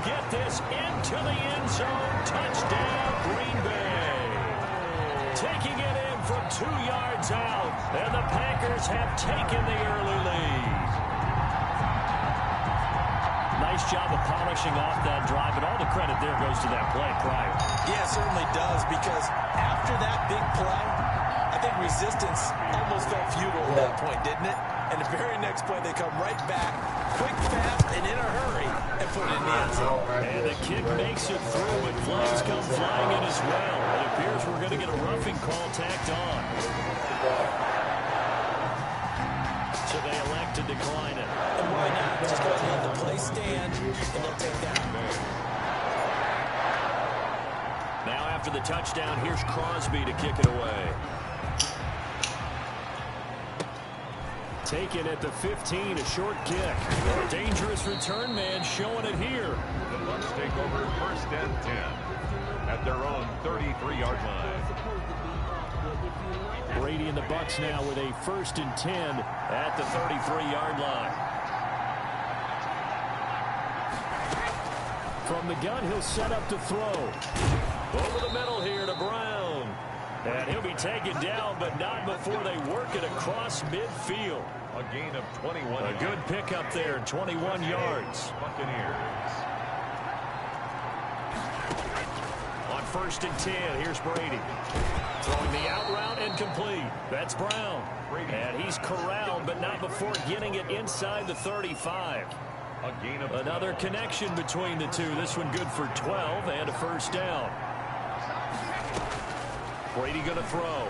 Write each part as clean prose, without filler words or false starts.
get this into the end zone. Touchdown, Green Bay. Taking it in from 2 yards out, and the Packers have taken the early lead. Nice job of polishing off that drive, but all the credit there goes to that play prior. Yeah, it certainly does, because after that big play, I think resistance almost felt futile at that point, didn't it? And the very next play, they come right back, quick, fast, and in a hurry, and put it in the end zone. And the kick makes it through, and flags come flying in as well. It appears we're going to get a roughing call tacked on. So they elect to decline it. And why not? Just go ahead and let the play stand, and they'll take that. Now after the touchdown, here's Crosby to kick it away. Taken at the 15, a short kick. A dangerous return man showing it here. The Bucs take over 1st and 10 at their own 33-yard line. Brady and the Bucs now with a 1st and 10 at the 33-yard line. From the gun, he'll set up to throw. Over the middle here to Brown. And he'll be taken down, but not before they work it across midfield. A gain of 21. A good pickup there, 21 yards. Buccaneers. On 1st and 10, here's Brady. Throwing the out route and complete. That's Brown. And he's corralled, but not before getting it inside the 35. A gain of another connection between the two. This one good for 12 and a 1st down. Brady going to throw.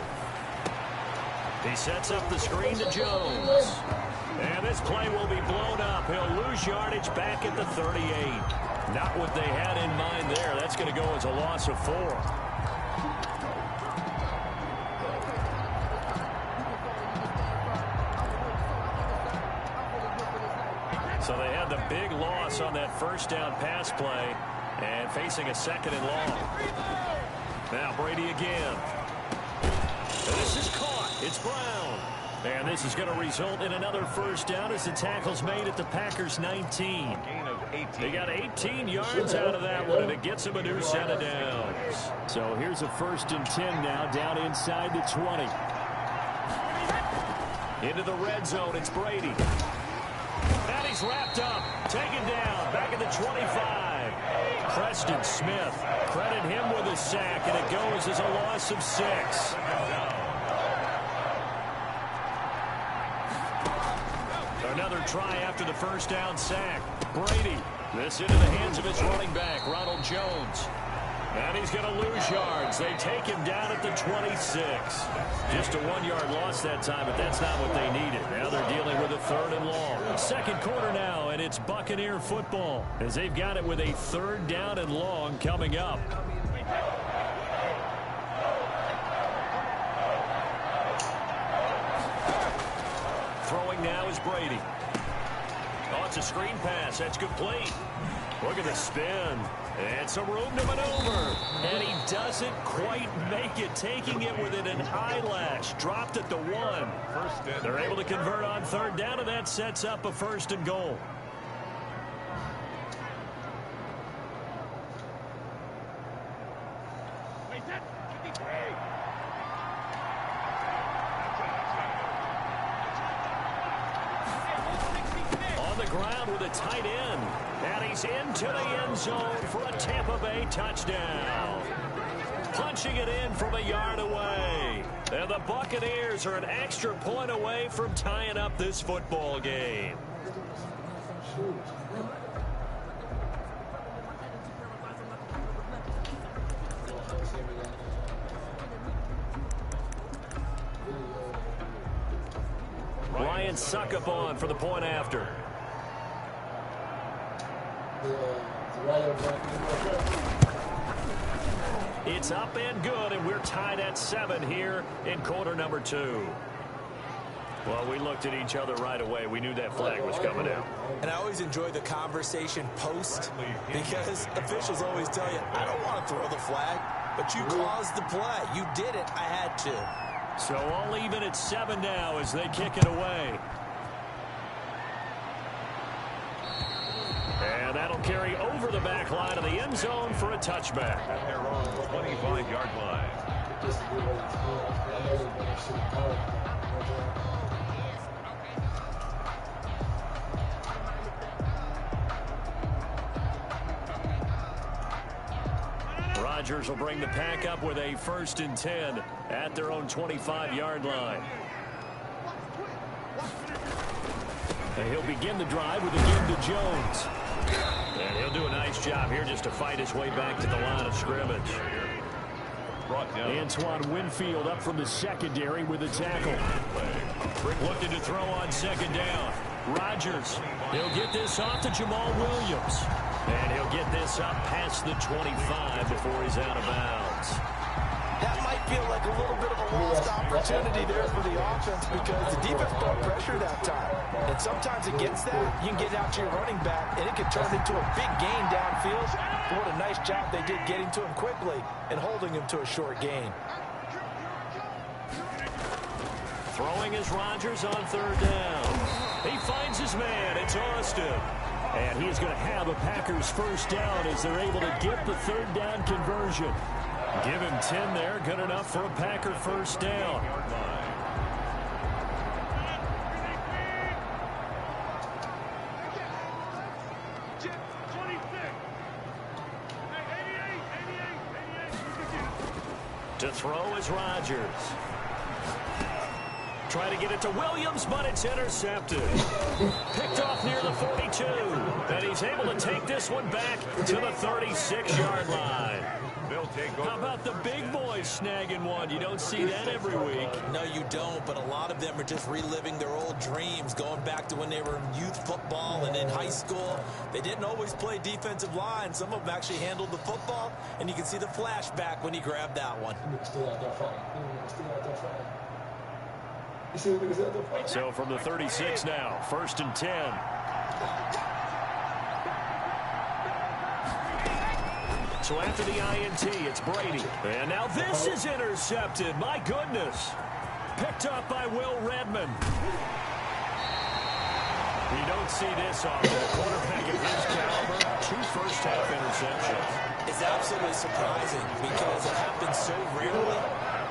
He sets up the screen to Jones. And this play will be blown up. He'll lose yardage back at the 38. Not what they had in mind there. That's going to go as a loss of 4. So they had the big loss on that 1st down pass play and facing a 2nd and long. Now Brady again. And this is caught. It's Brown. And this is going to result in another 1st down as the tackle's made at the Packers 19. They got 18 yards out of that one, and it gets them a new set of downs. So here's a 1st and 10 now, down inside the 20. Into the red zone, it's Brady. And he's wrapped up, taken down, back at the 25. Preston Smith, credit him with a sack, and it goes as a loss of 6. Another try after the 1st down sack. Brady, this into the hands of his running back, Ronald Jones. And he's going to lose yards. They take him down at the 26. Just a 1-yard loss that time, but that's not what they needed. Now they're dealing with a 3rd and long. 2nd quarter now, and it's Buccaneer football as they've got it with a 3rd down and long coming up. Throwing now is Brady. Oh, it's a screen pass. That's complete. Look at the spin. And some room to maneuver. And he doesn't quite make it, taking it within an eyelash. Dropped at the 1. They're able to convert on 3rd down, and that sets up a 1st and goal. On the ground with a tight end. And he's into the end zone for a Tampa Bay touchdown. Punching it in from a yard away. And the Buccaneers are an extra point away from tying up this football game. Ryan Suckup on for the point after. It's up and good, and we're tied at 7 here in quarter number 2. Well, we looked at each other right away. We knew that flag was coming out. And I always enjoy the conversation post, because officials always tell you, I don't want to throw the flag, but you caused the play. You did it. I had to. So all even at 7 now as they kick it away. And that'll carry over the back line of the end zone for a touchback. At their own 25-yard line. Rodgers will bring the pack up with a 1st and 10 at their own 25-yard line. And he'll begin the drive with a give to Jones. And he'll do a nice job here just to fight his way back to the line of scrimmage. Antoine Winfield up from the secondary with a tackle. Looking to throw on 2nd down. Rodgers, he'll get this off to Jamal Williams. And he'll get this up past the 25 before he's out of bounds. That might feel like a little bit of a lost opportunity there for the offense because the defense brought pressure that time. And sometimes against that, you can get out to your running back, and it can turn into a big gain downfield. But what a nice job they did getting to him quickly and holding him to a short gain. Throwing is Rodgers on 3rd down. He finds his man. It's Austin. And he's going to have a Packers 1st down as they're able to get the 3rd down conversion. Give him 10 there. Good enough for a Packer 1st down. To throw is Rodgers. Try to get it to Williams, but it's intercepted. Picked off near the 42. And he's able to take this one back to the 36-yard line. How about the big boys snagging one? You don't see that every week. No, you don't, but a lot of them are just reliving their old dreams, going back to when they were in youth football and in high school. They didn't always play defensive line. Some of them actually handled the football, and you can see the flashback when he grabbed that one. So from the 36 now, 1st and 10. So after the INT, it's Brady. And now this is intercepted. My goodness. Picked up by Will Redmond. You don't see this often. A quarterback of his caliber, 2 first-half interceptions. It's absolutely surprising because it happens so rarely.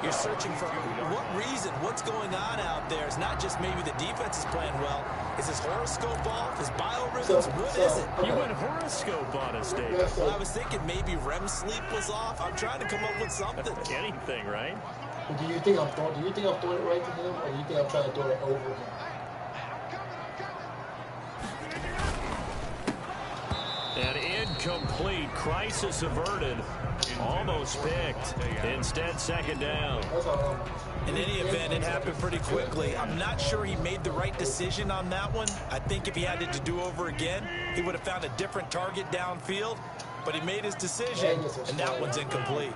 You're searching for what reason, what's going on out there. It's not just maybe the defense is playing well. Is his horoscope off? His biorhythms? What is it? You went horoscope on us, David. Well, I was thinking maybe REM sleep was off. I'm trying to come up with something. Anything, right? Do you think I'm throwing it right to him, or do you think I'm trying to throw it over him? An incomplete, crisis averted, almost picked. Instead, 2nd down. In any event, it happened pretty quickly. I'm not sure he made the right decision on that one. I think if he had it to do over again, he would have found a different target downfield. But he made his decision, and that one's incomplete.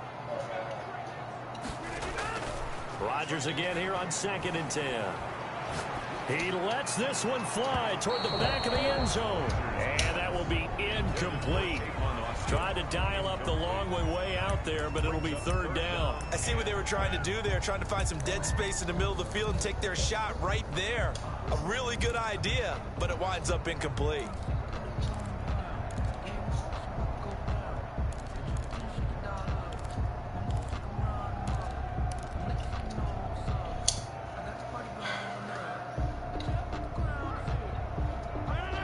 Rodgers again here on 2nd and 10. He lets this one fly toward the back of the end zone. And that will be incomplete. Tried to dial up the long way out there, but it'll be 3rd down. I see what they were trying to do there, trying to find some dead space in the middle of the field and take their shot right there. A really good idea, but it winds up incomplete.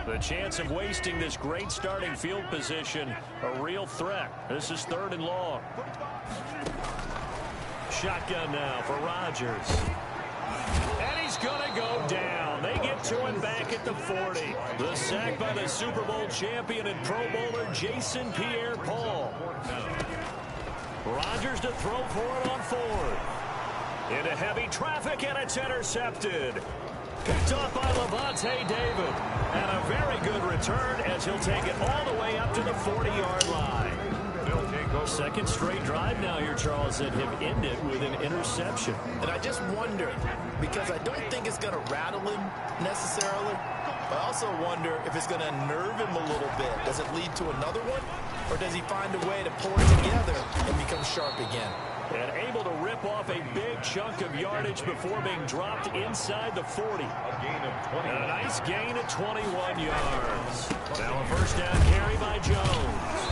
The chance of wasting this great starting field position, a real threat. This is 3rd and long. Shotgun now for Rodgers. And he's going to go down. They get to him back at the 40. The sack by the Super Bowl champion and Pro Bowler Jason Pierre-Paul. Rodgers to throw for it on 4th. Into heavy traffic, and it's intercepted. Picked off by Levante David. And a very good return as he'll take it all the way up to the 40-yard line. 2nd straight drive now here, Charles, that have ended with an interception. And I just wonder, because I don't think it's going to rattle him necessarily, but I also wonder if it's going to nerve him a little bit. Does it lead to another one? Or does he find a way to pull it together and become sharp again? And able to rip off a big chunk of yardage before being dropped inside the 40. A gain of 20. And a nice gain of 21 yards. Now a first down carry by Jones.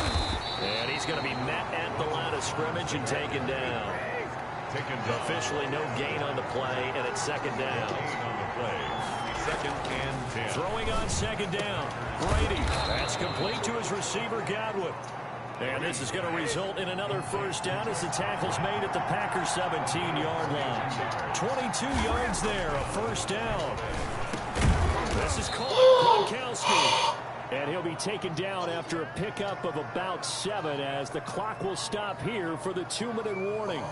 And he's going to be met at the line of scrimmage and taken down. Officially no gain on the play, and it's second down. On the play. Second and 10. Throwing on second down. Brady. That's complete to his receiver, Godwin. And this is going to result in another first down as the tackle's made at the Packers' 17-yard line. 22 yards there, a first down. This is caught. Gronkowski. And he'll be taken down after a pickup of about 7 as the clock will stop here for the 2-minute warning.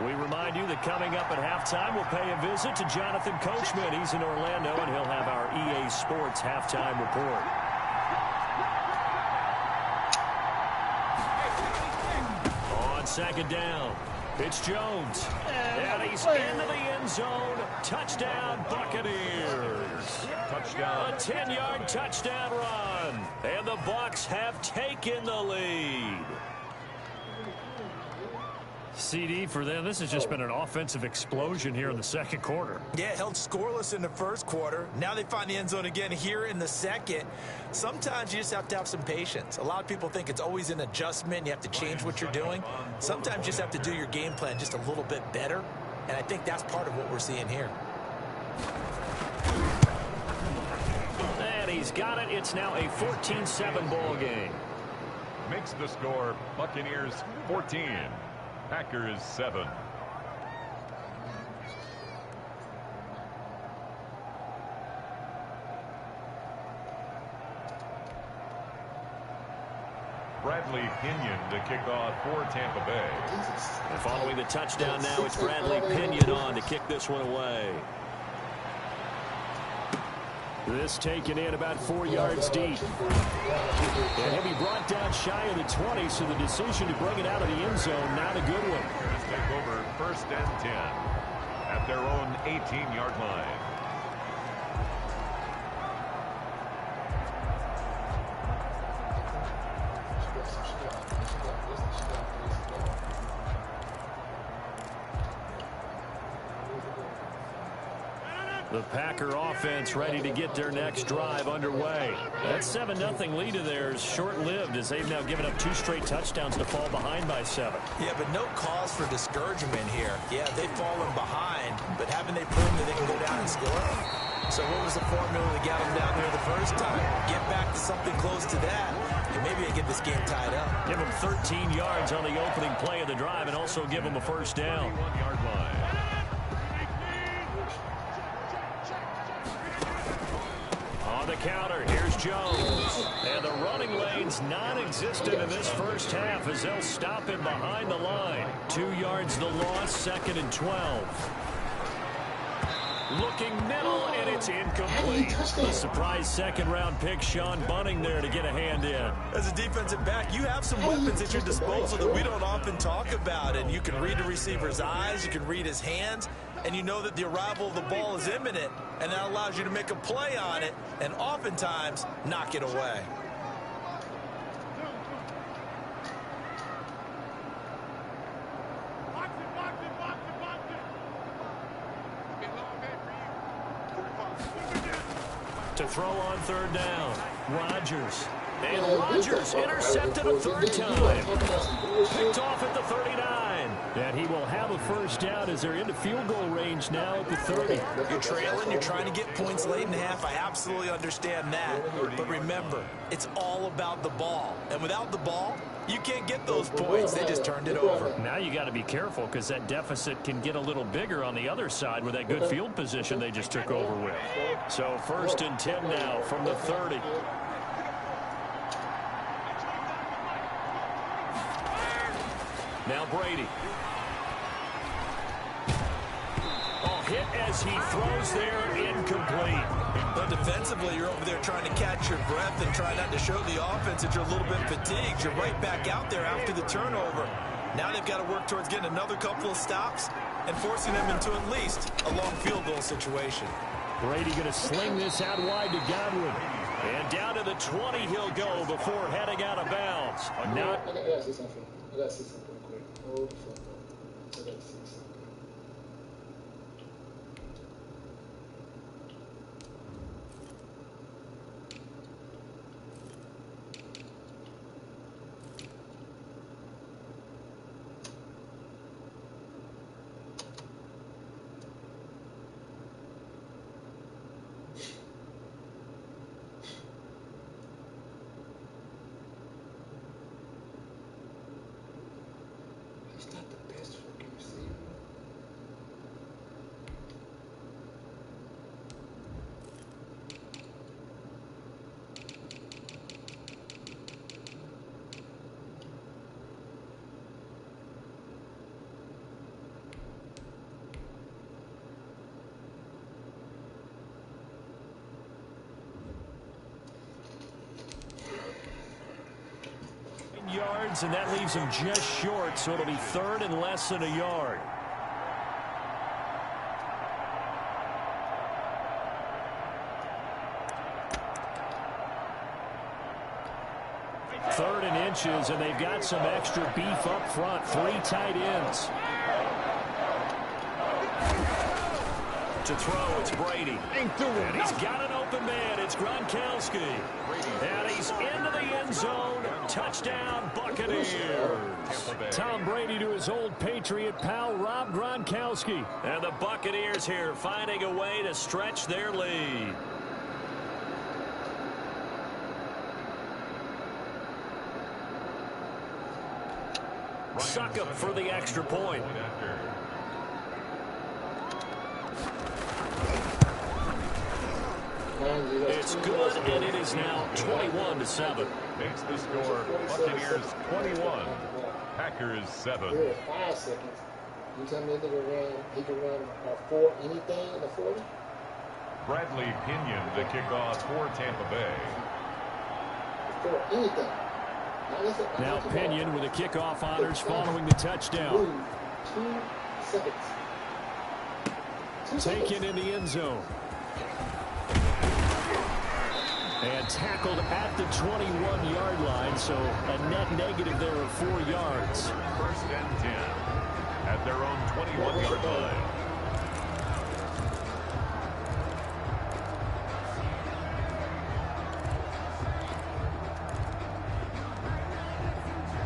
We remind you that coming up at halftime, we'll pay a visit to Jonathan Coachman. He's in Orlando, and he'll have our EA Sports halftime report. On second down, it's Jones. And he's into the end zone. Touchdown, Buccaneers. Touchdown. A 10-yard touchdown run. And the Bucs have taken the lead. CD for them, this has just been an offensive explosion here in the second quarter. Yeah, held scoreless in the first quarter. Now they find the end zone again here in the second. Sometimes you just have to have some patience. A lot of people think it's always an adjustment. You have to change what you're doing. Sometimes you just have to do your game plan just a little bit better. And I think that's part of what we're seeing here. And he's got it. It's now a 14-7 ball game. Makes the score Buccaneers 14. Packers 7. Bradley Pinion to kick off for Tampa Bay. And following the touchdown now, it's Bradley Pinion on to kick this one away. This taken in about 4 yards deep. And he'll be brought down shy of the 20, so the decision to bring it out of the end zone, not a good one. Let's take over first and 10 at their own 18-yard line. The Packer offense ready to get their next drive underway. That 7-0 lead of theirs short-lived as they've now given up 2 straight touchdowns to fall behind by 7. Yeah, but no cause for discouragement here. Yeah, they've fallen behind, but haven't they proven that they can go down and score? So what was the formula that got them down there the first time? Get back to something close to that, and maybe they get this game tied up. Give them 13 yards on the opening play of the drive and also give them a first down. 21-yard line. On the counter, here's Jones. And the running lane's non-existent in this first half as they'll stop him behind the line. 2 yards the loss, second and 12. Looking middle, and it's incomplete. The surprise second-round pick, Sean Bunting there to get a hand in. As a defensive back, you have some weapons at your disposal that we don't often talk about, and you can read the receiver's eyes, you can read his hands, and you know that the arrival of the ball is imminent, and that allows you to make a play on it and oftentimes knock it away. To throw on third down, Rodgers. And Rodgers intercepted a third time. Picked off at the 39. And he will have a first down as they're into field goal range now at the 30. You're trailing, you're trying to get points late in the half. I absolutely understand that. But remember, it's all about the ball. And without the ball, you can't get those points. They just turned it over. Now you got to be careful because that deficit can get a little bigger on the other side with that good field position they just took over with. So first and 10 now from the 30. Now Brady. Oh, hit as he throws there, incomplete. But defensively, you're over there trying to catch your breath and try not to show the offense that you're a little bit fatigued. You're right back out there after the turnover. Now they've got to work towards getting another couple of stops and forcing them into at least a long field goal situation. Brady going to sling this out wide to Godwin. And down to the 20 he'll go before heading out of bounds. Not I gotta see something. I gotta see something real quick. Hold the fuck up. I gotta see something. He's not the best fucking receiver. yards, and that leaves him just short, so it'll be third and less than a yard. Third and inches, and they've got some extra beef up front. 3 tight ends. To throw, it's Brady. And he's got an open man. It's Gronkowski. And he's into the end zone. Touchdown, Buccaneers. Tom Brady to his old Patriot pal, Rob Gronkowski. And the Buccaneers here finding a way to stretch their lead. Suck up for the extra point. It's good, and it is now 21-7. Makes the score Buccaneers 21, Packers 7. 5 seconds. You tell me he can run 4 anything in the 40? Bradley Pinion, the kickoff for Tampa Bay. 4 anything. Now Pinion with a kickoff honors following the touchdown. 2 seconds. 2 Taken in the end zone. And tackled at the 21-yard line, so a net negative there of 4 yards. First and 10 at their own 21-yard line.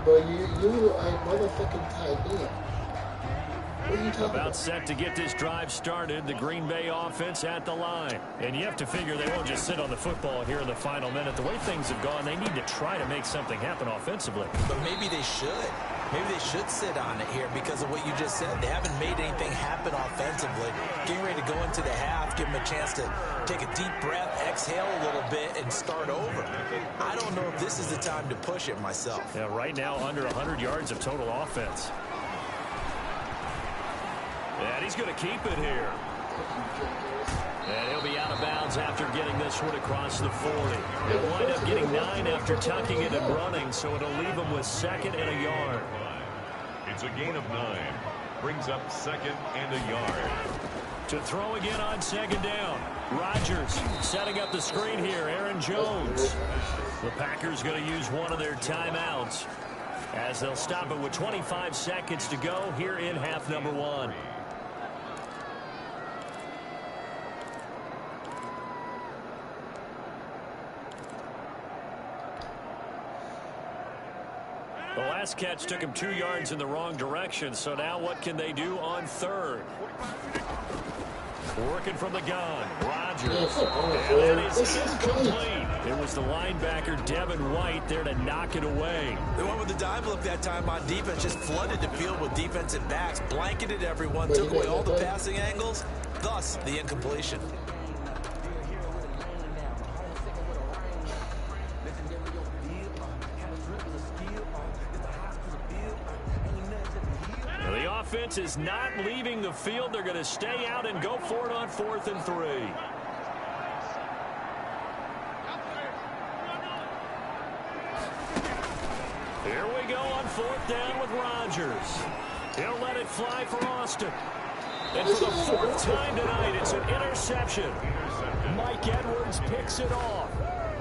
But you are a motherfucking tight end. What are you talking about? Set to get this drive started. The Green Bay offense at the line. And you have to figure they won't just sit on the football here in the final minute. The way things have gone, they need to try to make something happen offensively. But maybe they should. Maybe they should sit on it here because of what you just said. They haven't made anything happen offensively. Getting ready to go into the half, give them a chance to take a deep breath, exhale a little bit, and start over. I don't know if this is the time to push it myself. Yeah, right now under 100 yards of total offense. And he's going to keep it here. And he'll be out of bounds after getting this one across the 40. He'll wind up getting 9 after tucking it and running, so it'll leave him with 2nd and a yard. It's a gain of 9. Brings up 2nd and a yard. To throw again on 2nd down. Rodgers setting up the screen here. Aaron Jones. The Packers going to use one of their timeouts as they'll stop it with 25 seconds to go here in half number 1. The last catch took him 2 yards in the wrong direction, so now what can they do on 3rd? Working from the gun, Rodgers. And that is incomplete. It was the linebacker, Devin White, there to knock it away. The one with the dive look that time on defense just flooded the field with defensive backs, blanketed everyone, took away all the passing angles, thus the incompletion. The offense is not leaving the field. They're going to stay out and go for it on 4th and 3. Here we go on 4th down with Rodgers. He'll let it fly for Austin. And for the 4th time tonight, it's an interception. Mike Edwards picks it off.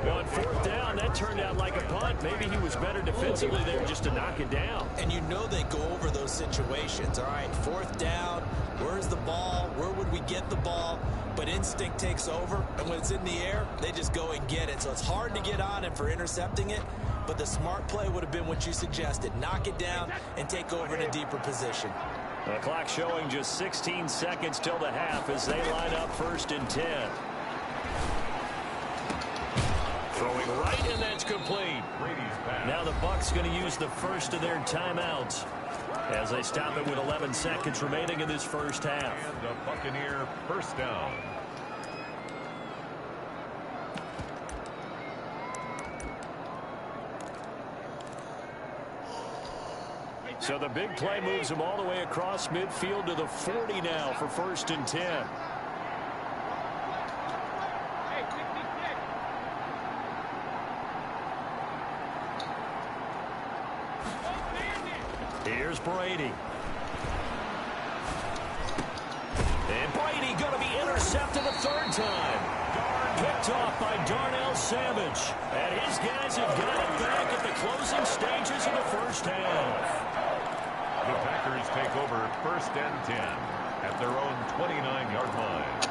Well, on fourth down, that turned out like a punt. Maybe he was better defensively there just to knock it down. And you know they go over those situations. All right, fourth down, where's the ball? Where would we get the ball? But instinct takes over, and when it's in the air, they just go and get it. So it's hard to get on him for intercepting it, but the smart play would have been what you suggested. Knock it down and take over in a deeper position. The clock showing just 16 seconds till the half as they line up 1st and 10. Throwing right, and that's complete. Now the Bucs going to use the first of their timeouts as they stop it with 11 seconds remaining in this first half. And the Buccaneer first down. So the big play moves him all the way across midfield to the 40 now for 1st and 10. Here's Brady. And Brady going to be intercepted a 3rd time. Picked off by Darnell Savage. And his guys have got it back at the closing stages of the first half. The Packers take over 1st and 10 at their own 29-yard line.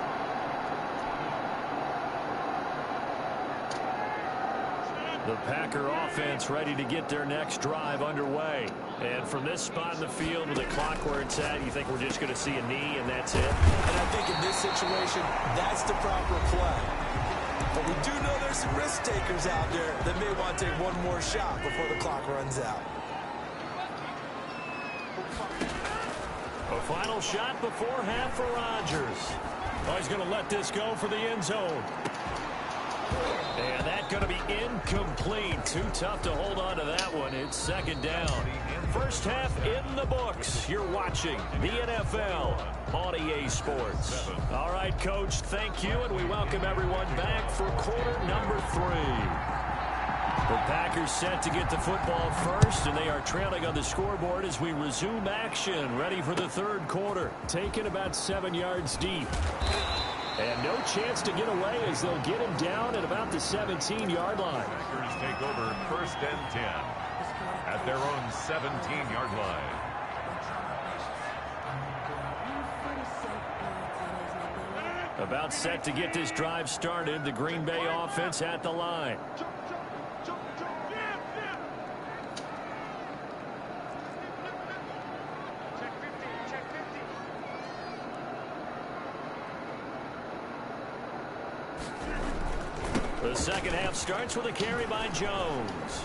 The Packer offense ready to get their next drive underway. And from this spot in the field with the clock where it's at, you think we're just going to see a knee and that's it? And I think in this situation, that's the proper play. But we do know there's some risk takers out there that may want to take one more shot before the clock runs out. A final shot before half for Rodgers. Oh, he's going to let this go for the end zone. And that's going to be incomplete. Too tough to hold on to that one. It's 2nd down. First half in the books. You're watching the NFL on EA Sports. All right, Coach, thank you, and we welcome everyone back for quarter number 3. The Packers set to get the football first, and they are trailing on the scoreboard as we resume action, ready for the 3rd quarter. Taken about 7 yards deep. And no chance to get away as they'll get him down at about the 17-yard line. Packers take over 1st and 10 at their own 17-yard line. About set to get this drive started. The Green Bay offense at the line. The second half starts with a carry by Jones.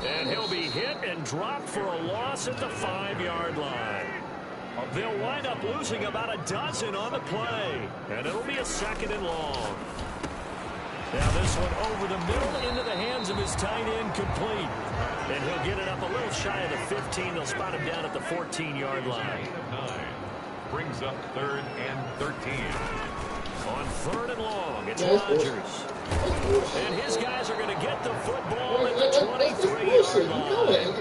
And he'll be hit and dropped for a loss at the 5-yard line. They'll wind up losing about a dozen on the play. And it'll be a 2nd and long. Now this one over the middle into the hands of his tight end, complete. And he'll get it up a little shy of the 15. They'll spot him down at the 14-yard line. 9 brings up 3rd and 13. On 3rd and long, it's Rodgers. And his guys are going to get the football at the 23-yard line.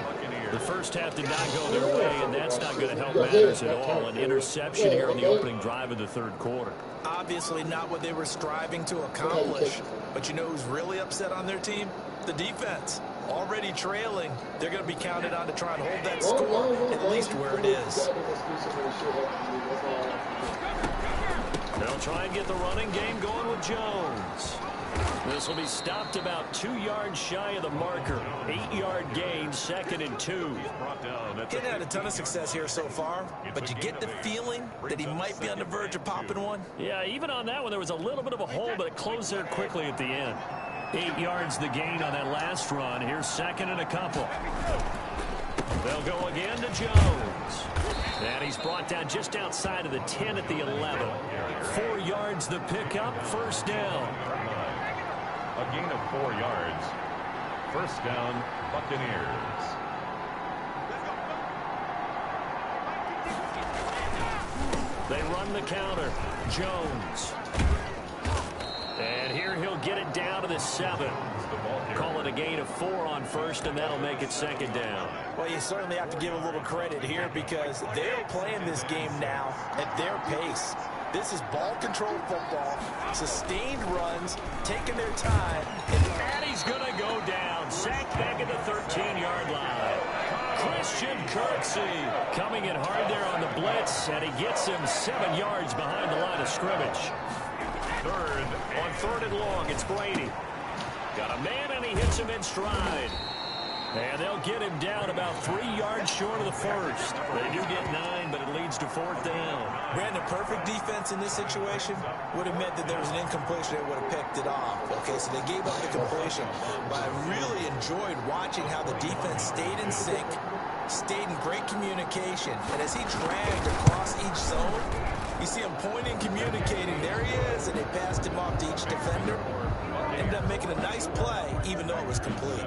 The first half did not go their way, and that's not going to help matters at all. An interception here on the opening drive of the 3rd quarter. Obviously not what they were striving to accomplish. But you know who's really upset on their team? The defense. Already trailing, they're going to be counted on to try and hold that score, at least where it is. They'll try and get the running game going with Jones. This will be stopped about 2 yards shy of the marker. 8-yard gain, 2nd and 2. He's had a ton of success here so far, but you get the feeling that he might be on the verge of popping one. Yeah, even on that one, there was a little bit of a hole, but it closed there quickly at the end. 8 yards the gain on that last run. Here's 2nd and a couple. They'll go again to Jones. And he's brought down just outside of the 10 at the 11. 4 yards the pickup, 1st down. A gain of 4 yards. 1st down, Buccaneers. They run the counter. Jones. And here he'll get it down to the 7. the ball carrier. Call it a gain of 4 on first, and that'll make it second down. Well, you certainly have to give a little credit here because they're playing this game now at their pace. This is ball control football, sustained runs, taking their time. And he's going to go down. Sacked back at the 13-yard line. Christian Kirksey coming in hard there on the blitz, and he gets him 7 yards behind the line of scrimmage. Third and long, it's Brady. Got a man, and he hits him in stride. And they'll get him down about 3 yards short of the first. They do get 9, but it leads to 4th down. Brandon, perfect defense in this situation would have meant that there was an incompletion that would have picked it off. Okay, so they gave up the completion. But I really enjoyed watching how the defense stayed in sync, stayed in great communication. And as he dragged across each zone, you see him pointing, communicating. There he is, and they passed him off to each defender. Ended up making a nice play, even though it was complete.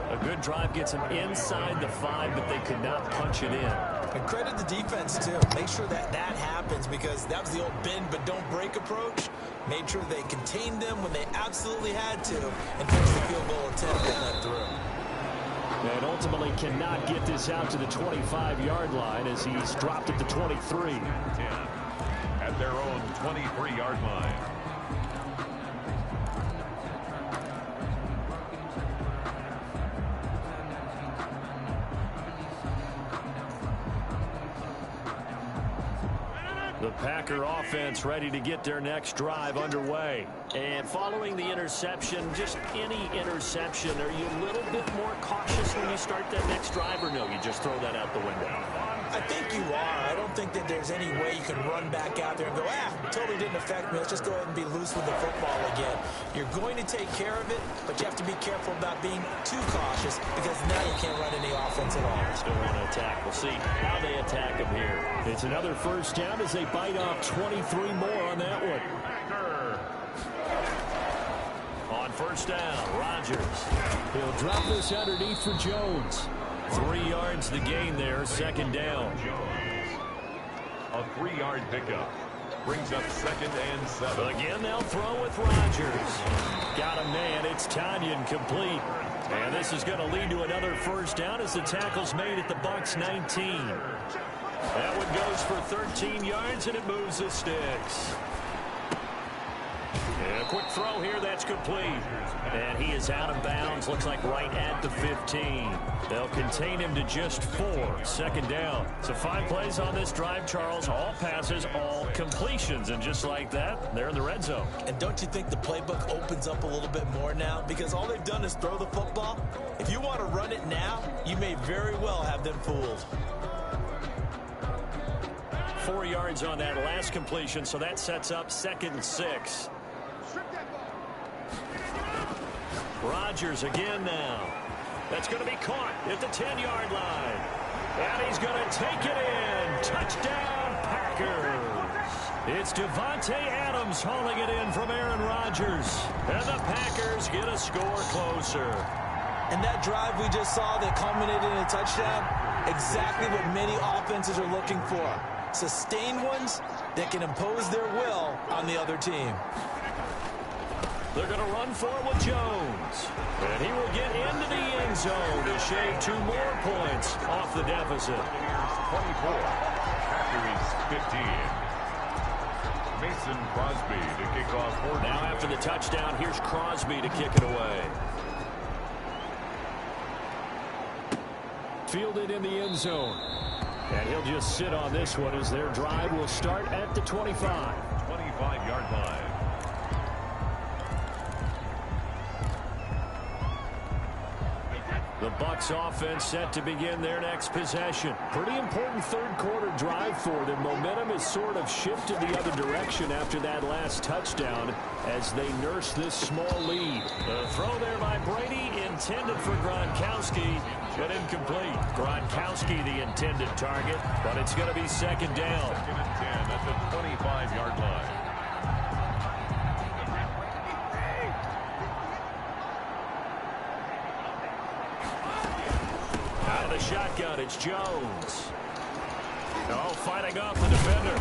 A good drive gets them inside the 5, but they could not punch it in. And credit the defense, too. Make sure that that happens because that was the old bend but don't break approach. Made sure they contained them when they absolutely had to and finished the field goal attempt that went through. And ultimately cannot get this out to the 25-yard line as he's dropped at the 23. 10 at their own 23-yard line. The Packer offense ready to get their next drive underway. And following the interception, just any interception, are you a little bit more cautious when you start that next drive, or no, you just throw that out the window? I think you are. I don't think that there's any way you can run back out there and go, it totally didn't affect me. Let's just go ahead and be loose with the football again. You're going to take care of it, but you have to be careful about being too cautious because now you can't run any offense at all. Still want to attack. We'll see how they attack him here. It's another first down as they bite off 23 more on that one. On first down, Rodgers. He'll drop this underneath for Jones. 3 yards the gain there, second down. A 3-yard pickup brings up 2nd and 7. Again, they'll throw with Rodgers. Got a man. It's Tanyan complete. And this is going to lead to another first down as the tackle's made at the Bucs 19. That one goes for 13 yards, and it moves the sticks. And a quick throw here, that's complete. And he is out of bounds, looks like right at the 15. They'll contain him to just 4, second down. So 5 plays on this drive, Charles. All passes, all completions. And just like that, they're in the red zone. And don't you think the playbook opens up a little bit more now? Because all they've done is throw the football. If you want to run it now, you may very well have them fooled. 4 yards on that last completion, so that sets up 2nd and 6. Rodgers again now. That's going to be caught at the 10-yard line. And he's going to take it in. Touchdown, Packers. It's Devontae Adams hauling it in from Aaron Rodgers. And the Packers get a score closer. And that drive we just saw that culminated in a touchdown, exactly what many offenses are looking for. Sustained ones that can impose their will on the other team. They're going to run for it with Jones. And he will get into the end zone to shave 2 more points off the deficit. 24, Packers 15. Mason Crosby to kick off. Now after the touchdown, here's Crosby to kick it away. Fielded in the end zone. And he'll just sit on this one as their drive will start at the 25. 25-yard line. The Bucs offense set to begin their next possession. Pretty important third quarter drive for them. Momentum has sort of shifted the other direction after that last touchdown as they nurse this small lead. The throw there by Brady intended for Gronkowski, but incomplete. Gronkowski the intended target, but it's going to be second down. 2nd and 10 at the 25-yard line. Out of the shotgun, it's Jones. Oh, fighting off the defender.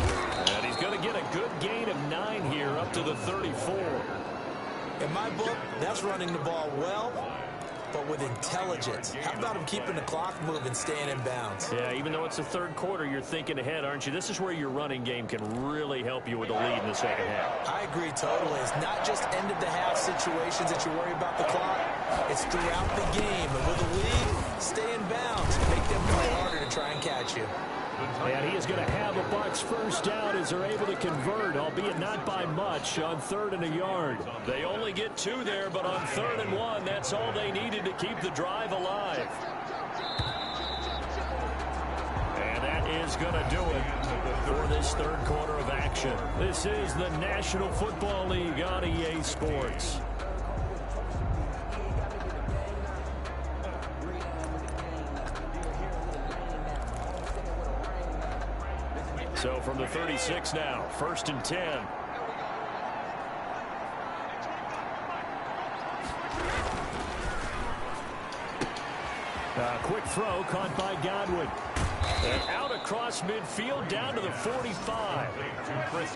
And he's going to get a good gain of 9 here up to the 34. In my book, that's running the ball well, but with intelligence. How about him keeping the clock moving, staying in bounds? Yeah, even though it's the third quarter, you're thinking ahead, aren't you? This is where your running game can really help you with a lead in the second half. I agree totally. It's not just end-of-the-half situations that you worry about the clock. It's throughout the game. And with a lead, stay in bounds. Make them play harder to try and catch you. And he is going to have a Bucs first down as they're able to convert, albeit not by much, on 3rd and a yard. They only get 2 there, but on 3rd and 1, that's all they needed to keep the drive alive. And that is going to do it for this third quarter of action. This is the National Football League on EA Sports. So from the 36 now, 1st and 10. A quick throw caught by Godwin. And out across midfield down to the 45.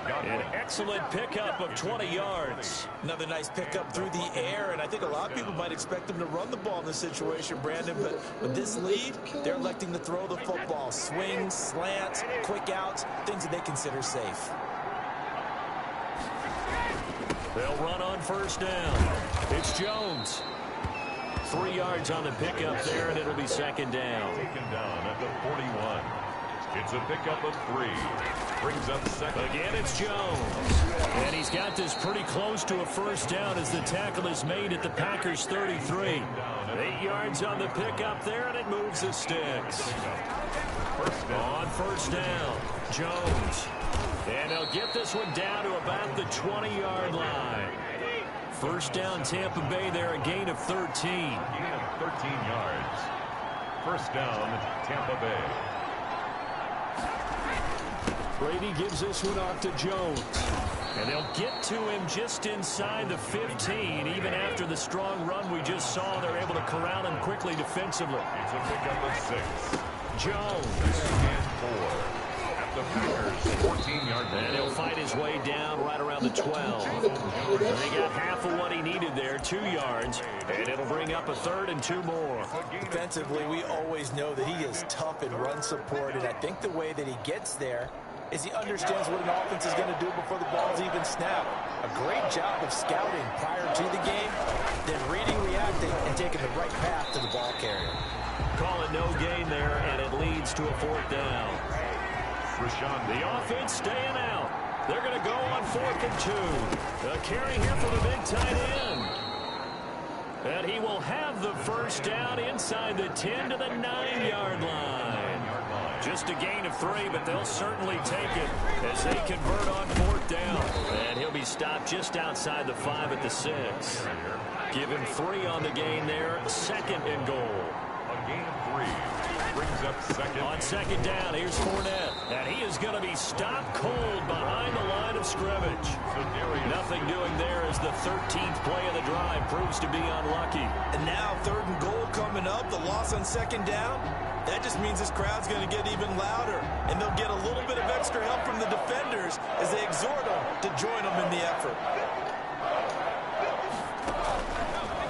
An excellent pickup of 20 yards. Another nice pickup through the air, and I think a lot of people might expect him to run the ball in this situation, Brandon, but with this lead, they're electing to throw the football. Swings, slants, quick outs, things that they consider safe. They'll run on first down. It's Jones. 3 yards on the pickup there, and it'll be second down. Taken down at the 41. It's a pickup of 3. Brings up second. Again, it's Jones. And he's got this pretty close to a first down as the tackle is made at the Packers' 33. 8 yards on the pickup there, and it moves the sticks. On first down, Jones. And they'll get this one down to about the 20-yard line. First down, Tampa Bay there, a gain of 13. Gain of 13 yards. First down, Tampa Bay. Brady gives this one off to Jones. And they'll get to him just inside the 15. Even after the strong run we just saw, they're able to corral him quickly defensively. It's a pickup of 6. Jones. And 4. The Packers, 14-yard line. And he'll fight his way down right around the 12. And he got half of what he needed there, 2 yards. And it'll bring up a 3rd and 2 more. Defensively, we always know that he is tough in run support, and I think the way that he gets there is he understands what an offense is going to do before the ball's even snapped. A great job of scouting prior to the game, then reading, reacting, and taking the right path to the ball carrier. Call it no gain there, and it leads to a 4th down. The offense staying out. They're going to go on 4th and 2. A carry here for the big tight end. And he will have the first down inside the 10 to the 9-yard line. Just a gain of 3, but they'll certainly take it as they convert on 4th down. And he'll be stopped just outside the 5 at the 6. Give him 3 on the gain there. 2nd and goal. A gain of 3. Brings up second. On second down, here's Fournette. And he is going to be stopped cold behind the line of scrimmage. Nothing doing there as the 13th play of the drive proves to be unlucky. And now 3rd and goal coming up. The loss on second down. That just means this crowd's going to get even louder. And they'll get a little bit of extra help from the defenders as they exhort them to join them in the effort.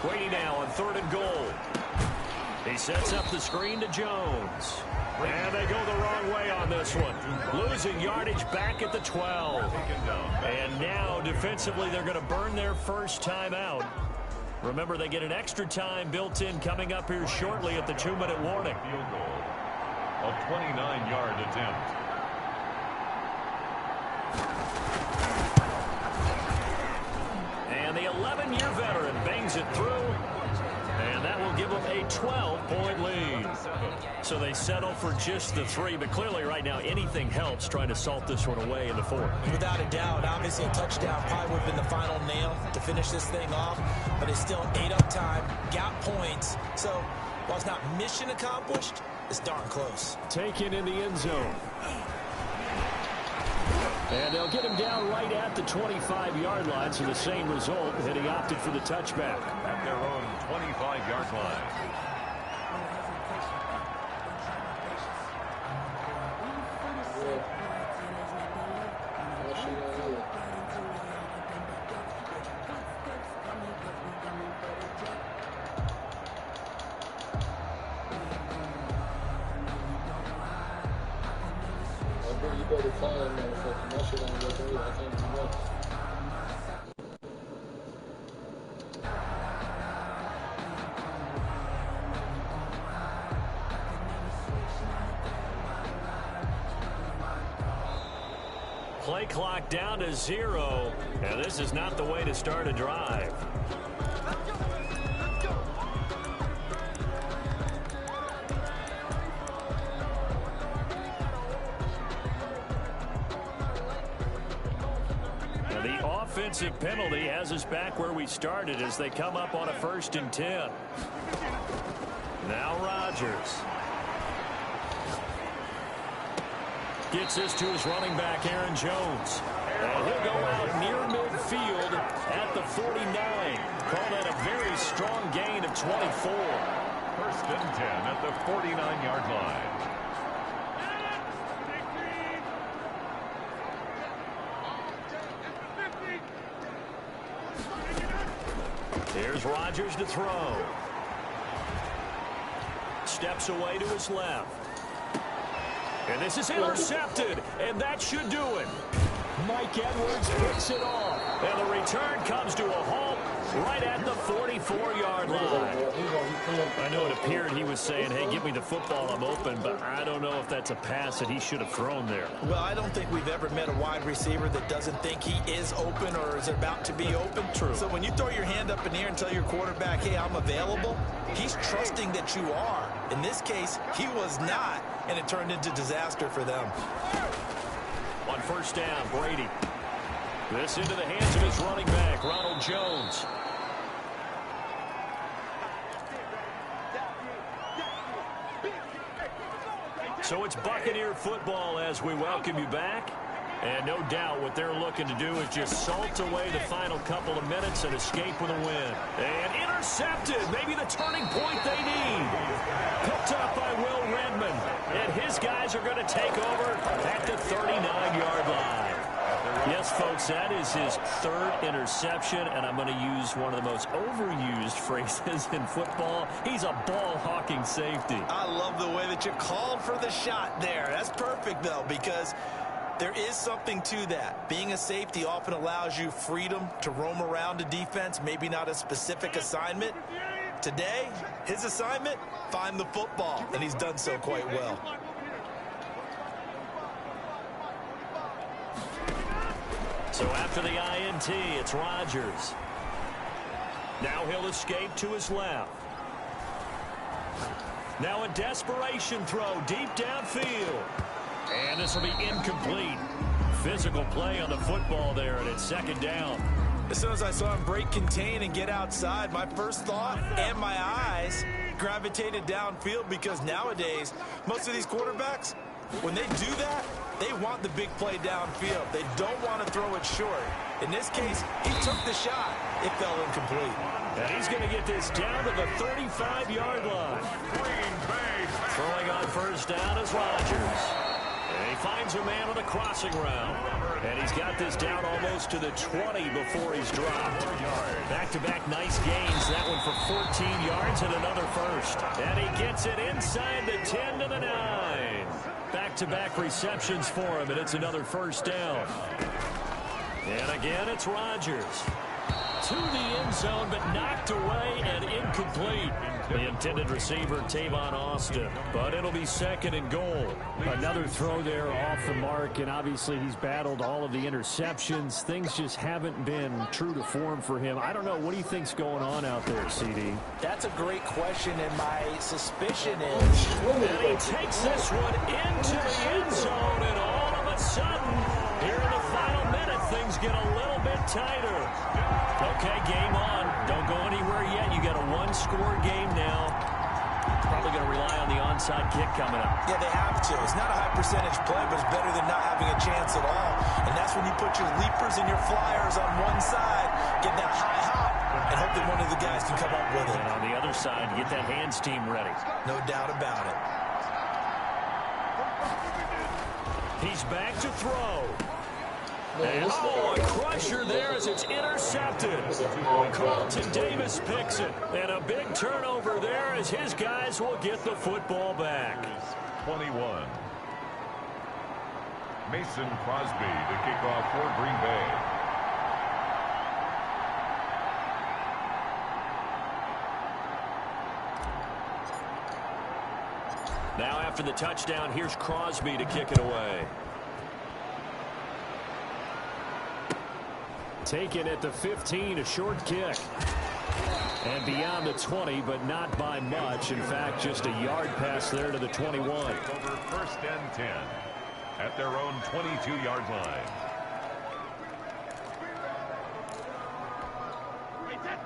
Brady now on 3rd and goal. He sets up the screen to Jones. And they go the wrong way on this one. Losing yardage back at the 12. And now defensively they're going to burn their first time out. Remember, they get an extra time built in coming up here shortly at the 2-minute warning. Field goal. A 29-yard attempt. And the 11-year veteran bangs it through. And that will give them a 12-point lead. So they settle for just the 3, but clearly right now anything helps trying to salt this one away in the 4th. Without a doubt, obviously a touchdown probably would have been the final nail to finish this thing off, but it's still ate up time, got points. So while it's not mission accomplished, it's darn close. Taken in the end zone. And they'll get him down right at the 25-yard line, so the same result, and he opted for the touchback. At their own 25-yard line. already flying, motherfucker. My shit ain't working either. I can't do nothing. Play clock down to 0, and this is not the way to start a drive. Now the offensive penalty has us back where we started as they come up on a 1st and 10. Now Rodgers. Gets this to his running back, Aaron Jones. And he'll go out near midfield at the 49. Call that a very strong gain of 24. 1st and 10 at the 49-yard line. Here's Rodgers to throw. Steps away to his left. And this is intercepted, and that should do it. Mike Edwards picks it off. And the return comes to a halt right at the 44-yard line. I know it appeared he was saying, hey, give me the football, I'm open, but I don't know if that's a pass that he should have thrown there. Well, I don't think we've ever met a wide receiver that doesn't think he is open or is about to be open. True. So when you throw your hand up in the air and tell your quarterback, hey, I'm available, he's trusting that you are. In this case, he was not, and it turned into disaster for them. On 1st down, Brady. This into the hands of his running back, Ronald Jones. So it's Buccaneer football as we welcome you back. And no doubt what they're looking to do is just salt away the final couple of minutes and escape with a win. And intercepted, maybe the turning point they need. Picked up by Will Redmond. And his guys are going to take over at the 39-yard line. Yes, folks, that is his 3rd interception, and I'm going to use one of the most overused phrases in football. He's a ball-hawking safety. I love the way that you called for the shot there. That's perfect, though, because there is something to that. Being a safety often allows you freedom to roam around a defense, maybe not a specific assignment. Today, his assignment, find the football, and he's done so quite well. So after the INT, it's Rodgers. Now he'll escape to his left. Now a desperation throw deep downfield. And this will be incomplete. Physical play on the football there, and it's 2nd down. As soon as I saw him break contain and get outside, my first thought and my eyes gravitated downfield, because nowadays, most of these quarterbacks, when they do that, they want the big play downfield. They don't want to throw it short. In this case, he took the shot. It fell incomplete. And he's going to get this down to the 35-yard line. Throwing on 1st down is Rodgers. And he finds a man on the crossing route. And he's got this down almost to the 20 before he's dropped. Back-to-back nice gains. That one for 14 yards and another 1st. And he gets it inside the 10 to the 9. Back-to-back receptions for him, and it's another 1st down. And again, it's Rodgers. To the end zone, but knocked away and incomplete. The intended receiver, Tavon Austin. But it'll be 2nd and goal. Another throw there off the mark, and obviously he's battled all of the interceptions. Things just haven't been true to form for him. I don't know. What do you think's going on out there, CD? That's a great question, and my suspicion is... And he takes this one into the end zone, and all of a sudden, here in the final minute, things get a little bit tighter. Okay, game on. Don't go anywhere yet. You got a 1-score game now. Probably going to rely on the onside kick coming up. Yeah, they have to. It's not a high percentage play, but it's better than not having a chance at all. And that's when you put your leapers and your flyers on one side, get that high hop, and hope that one of the guys can come up with it. And on the other side, get that hands team ready. No doubt about it. He's back to throw. And a crusher there as it's intercepted. Carlton Davis picks it. And a big turnover there as his guys will get the football back. 21. Mason Crosby to kick off for Green Bay. Now after the touchdown, here's Crosby to kick it away. Taken at the 15, a short kick. And beyond the 20, but not by much. In fact, just a yard pass there to the 21. Over 1st and 10 at their own 22-yard line.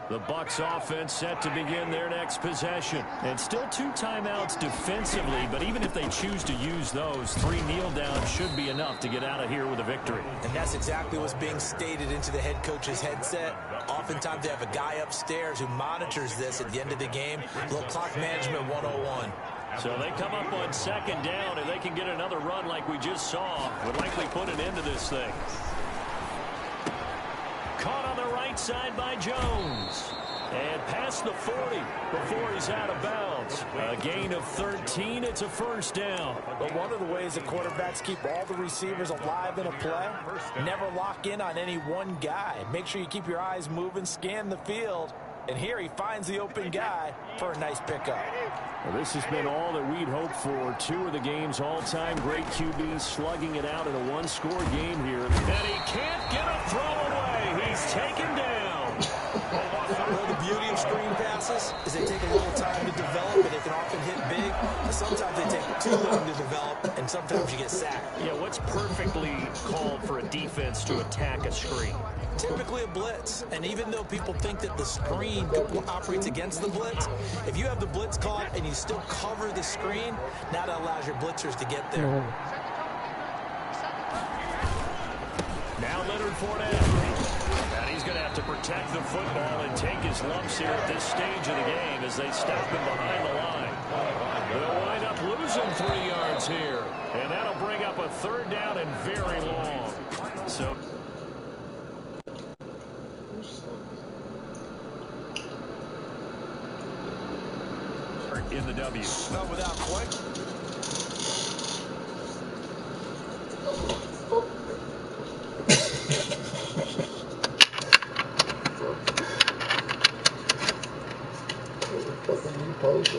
The Bucs offense set to begin their next possession. And still 2 timeouts defensively, but even if they choose to use those, 3 kneel downs should be enough to get out of here with a victory. And that's exactly what's being stated into the head coach's headset. Oftentimes they have a guy upstairs who monitors this at the end of the game. A little clock management 101. So they come up on 2nd down, and they can get another run like we just saw. Would likely put an end to this thing. Caught on the right side by Jones. And past the 40 before he's out of bounds. A gain of 13. It's a 1st down. But one of the ways that quarterbacks keep all the receivers alive in a play, never lock in on any one guy. Make sure you keep your eyes moving, scan the field. And here he finds the open guy for a nice pickup. Well, this has been all that we'd hoped for. 2 of the game's all-time great QBs slugging it out in a 1-score game here. And he can't get a throw away. He's taken down. Well, the beauty of screen passes is they take a little time to develop, and they can often hit big. But sometimes they take too long to develop, and sometimes you get sacked. Yeah, what's perfectly called for a defense to attack a screen? Typically a blitz, and even though people think that the screen operates against the blitz, if you have the blitz caught and you still cover the screen, now that allows your blitzers to get there. Now Leonard Fournette. And he's going to have to protect the football and take his lumps here at this stage of the game as they stop him behind the line. They'll wind up losing 3 yards here, and that'll bring up a 3rd down and very long. So in the W. Not without quick. Fucking you post